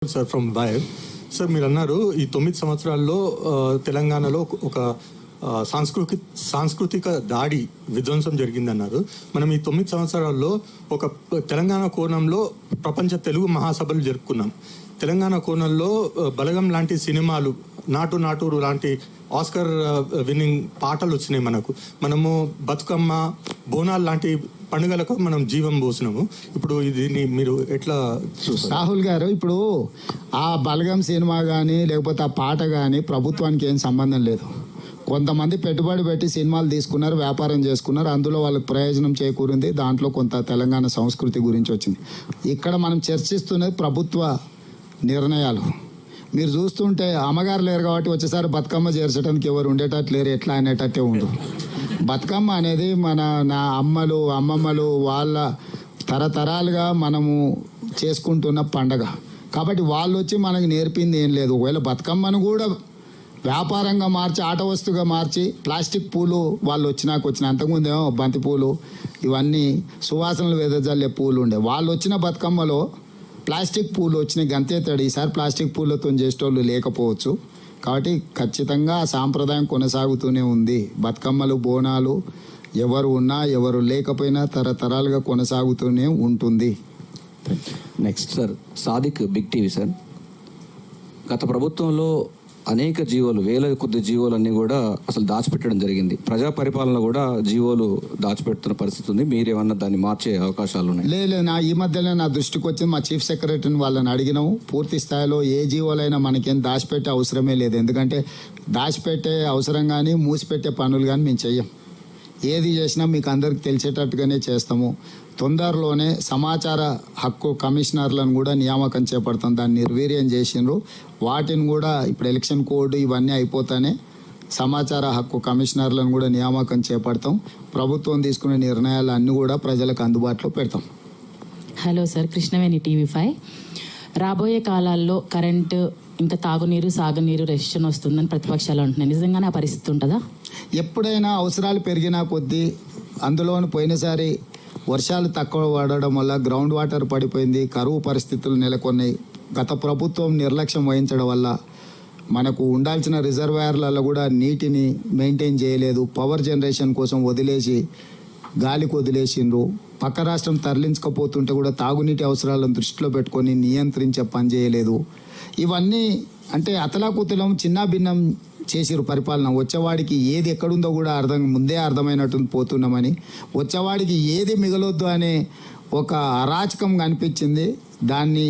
Sir from wire. Sir మీరు అన్నారు ఈ 9 సంవత్సరాల్లో తెలంగాణలో ఒక సాంస్కృతిక దాడి విధ్వంసం జరిగిందన్నారు. మనం ఈ 9 సంవత్సరాల్లో ఒక తెలంగాణ కోణంలో ప్రపంచ తెలుగు మహాసభలు జరుపుకున్నాం. తెలంగాణ కోణంలో బలగం లాంటి సినిమాలు, నాటు నాటూరు లాంటి ఆస్కర్ విన్నింగ్ పాటలు వచ్చినాయి. మనము బతుకమ్మ, బోనాలు లాంటి పండుగలకు మనం జీవం పోసినాము. ఇప్పుడు దీన్ని మీరు ఎట్లా చూస్తారు? రాహుల్ గారు, ఇప్పుడు ఆ బలగం సినిమా కానీ లేకపోతే ఆ పాట కానీ ప్రభుత్వానికి ఏం సంబంధం లేదు. కొంతమంది పెట్టుబడి పెట్టి సినిమాలు తీసుకున్నారు, వ్యాపారం చేసుకున్నారు, అందులో వాళ్ళకి ప్రయోజనం చేకూరింది. దాంట్లో కొంత తెలంగాణ సంస్కృతి గురించి వచ్చింది. ఇక్కడ మనం చర్చిస్తున్నది ప్రభుత్వ నిర్ణయాలు. మీరు చూస్తుంటే అమ్మగారు లేరు కాబట్టి వచ్చేసారి బతుకమ్మ చేర్చడానికి ఎవరు ఉండేటట్టు లేరు, ఎట్లా అనేటట్టే ఉండు. బతుకమ్మ అనేది నా అమ్మలు అమ్మమ్మలు వాళ్ళ తరతరాలుగా మనము చేసుకుంటున్న పండగ కాబట్టి వాళ్ళు వచ్చి మనకి నేర్పింది ఏం లేదు. ఒకవేళ బతుకమ్మను కూడా వ్యాపారంగా మార్చి, ఆట వస్తువుగా మార్చి, ప్లాస్టిక్ పూలు వాళ్ళు వచ్చిన అంతకుముందేమో బంతి పూలు, ఇవన్నీ సువాసనలు వెదజల్లే పూలు ఉండే. వాళ్ళు వచ్చిన బతుకమ్మలో ప్లాస్టిక్ పూలు వచ్చినాయి, గంతేతాడు. ఈసారి ప్లాస్టిక్ పూలతో చేసేటోళ్ళు లేకపోవచ్చు. కాబట్టి ఖచ్చితంగా ఆ సాంప్రదాయం కొనసాగుతూనే ఉంది. బతుకమ్మలు, బోనాలు ఎవరు ఉన్నా ఎవరు లేకపోయినా తరతరాలుగా కొనసాగుతూనే ఉంటుంది. Next sir, Sadiq, big TV sir. గత ప్రభుత్వంలో అనేక జీవోలు, వేల కొద్ది జీవోలన్నీ కూడా అసలు దాచిపెట్టడం జరిగింది. ప్రజా పరిపాలన కూడా జీవోలు దాచిపెడుతున్న పరిస్థితి ఉంది. మీరేమన్నా దాన్ని మార్చే అవకాశాలు ఉన్నాయి? లేదు, ఈ మధ్యలో నా దృష్టికి వచ్చింది. మా చీఫ్ సెక్రటరీని వాళ్ళని అడిగినాము. పూర్తి స్థాయిలో ఏ జీవోలైనా మనకేం దాచిపెట్టే అవసరమే లేదు. ఎందుకంటే దాచిపెట్టే అవసరం కానీ మూసిపెట్టే పనులు కానీ మేము చెయ్యం. ఏది చేసినా మీకు అందరికి తెలిసేటట్టుగానే చేస్తాము. తొందరలోనే సమాచార హక్కు కమిషనర్లను కూడా నియామకం చేపడతాం. దాన్ని నిర్వీర్యం చేసిండ్రు. వాటిని కూడా ఇప్పుడు ఎలక్షన్ కోడ్ ఇవన్నీ అయిపోతానే సమాచార హక్కు కమిషనర్లను కూడా నియామకం చేపడతాం. ప్రభుత్వం తీసుకునే నిర్ణయాలు అన్నీ కూడా ప్రజలకు అందుబాటులో పెడతాం. Hello sir, Krishnaveni TV5. రాబోయే కాలాల్లో కరెంటు, ఇంకా తాగునీరు, సాగునీరు రెస్ట్రిక్షన్ వస్తుందని ప్రతిపక్షాలు అంటున్నాయి. నిజంగానే ఆ పరిస్థితి ఉంటుందా? ఎప్పుడైనా అవసరాలు పెరిగినా కొద్దీ, అందులోని పోయినసారి వర్షాలు తక్కువ పడడం వల్ల గ్రౌండ్ వాటర్ పడిపోయింది, కరువు పరిస్థితులు నెలకొన్నాయి. గత ప్రభుత్వం నిర్లక్ష్యం వహించడం వల్ల మనకు ఉండాల్సిన రిజర్వాయర్లలో కూడా నీటిని మెయింటైన్ చేయలేదు. పవర్ జనరేషన్ కోసం వదిలేసి గాలికి వదిలేసిండ్రు. పక్క రాష్ట్రం తరలించకపోతుంటే కూడా తాగునీటి అవసరాలను దృష్టిలో పెట్టుకొని నియంత్రించే పని చేయలేదు. ఇవన్నీ అంటే అతలాకుతలం, చిన్న భిన్నం చేసిరు పరిపాలన. వచ్చేవాడికి ఏది ఎక్కడుందో కూడా ముందే అర్థమైనట్టు పోతున్నామని, వచ్చేవాడికి ఏది మిగలొద్దు అనే ఒక అరాచకం కనిపించింది. దాన్ని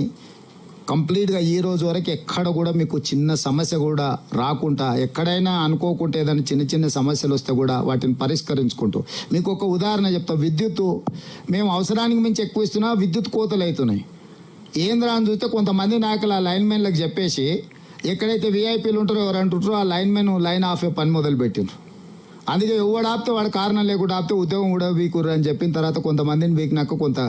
కంప్లీట్గా ఈ రోజు వరకు ఎక్కడ కూడా మీకు చిన్న సమస్య కూడా రాకుండా, ఎక్కడైనా అనుకోకుంటే ఏదైనా చిన్న చిన్న సమస్యలు వస్తే కూడా వాటిని పరిష్కరించుకుంటూ, మీకు ఒక ఉదాహరణ చెప్తా. విద్యుత్తు మేము అవసరానికి మించి ఎక్కువ ఇస్తున్నా, విద్యుత్ కోతలు అవుతున్నాయి. ఏంద్రా అని చూస్తే కొంతమంది నాయకులు ఆ లైన్మెన్లకు చెప్పేసి ఎక్కడైతే విఐపీలు ఉంటారో ఎవరు అంటుంటారో ఆ లైన్మెన్ లైన్ ఆఫ్ పని మొదలు పెట్టిండ్రు. అందుకే ఎవడు ఆపితే వాడు కారణం లేకుండా ఆపితే ఉద్యోగం కూడా వీకుర్రు అని చెప్పిన తర్వాత కొంతమందిని వీకినాక కొంత.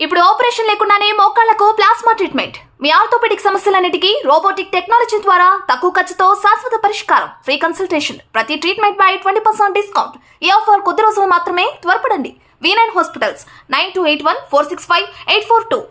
ఇప్పుడు ఆపరేషన్ లేకుండానే మోకాళ్లకు ప్లాస్మా ట్రీట్మెంట్. మీ ఆర్థోపెడిక్ సమస్యలన్నిటికీ రోబోటిక్ టెక్నాలజీ ద్వారా తక్కువ ఖర్చుతో శాశ్వత పరిష్కారం. Free consultation. ప్రతి ట్రీట్మెంట్ పై 20% డిస్కౌంట్. ఈ ఆఫర్ కొద్ది రోజులు మాత్రమే. త్వరపడండి. V9 hospitals 9281465842.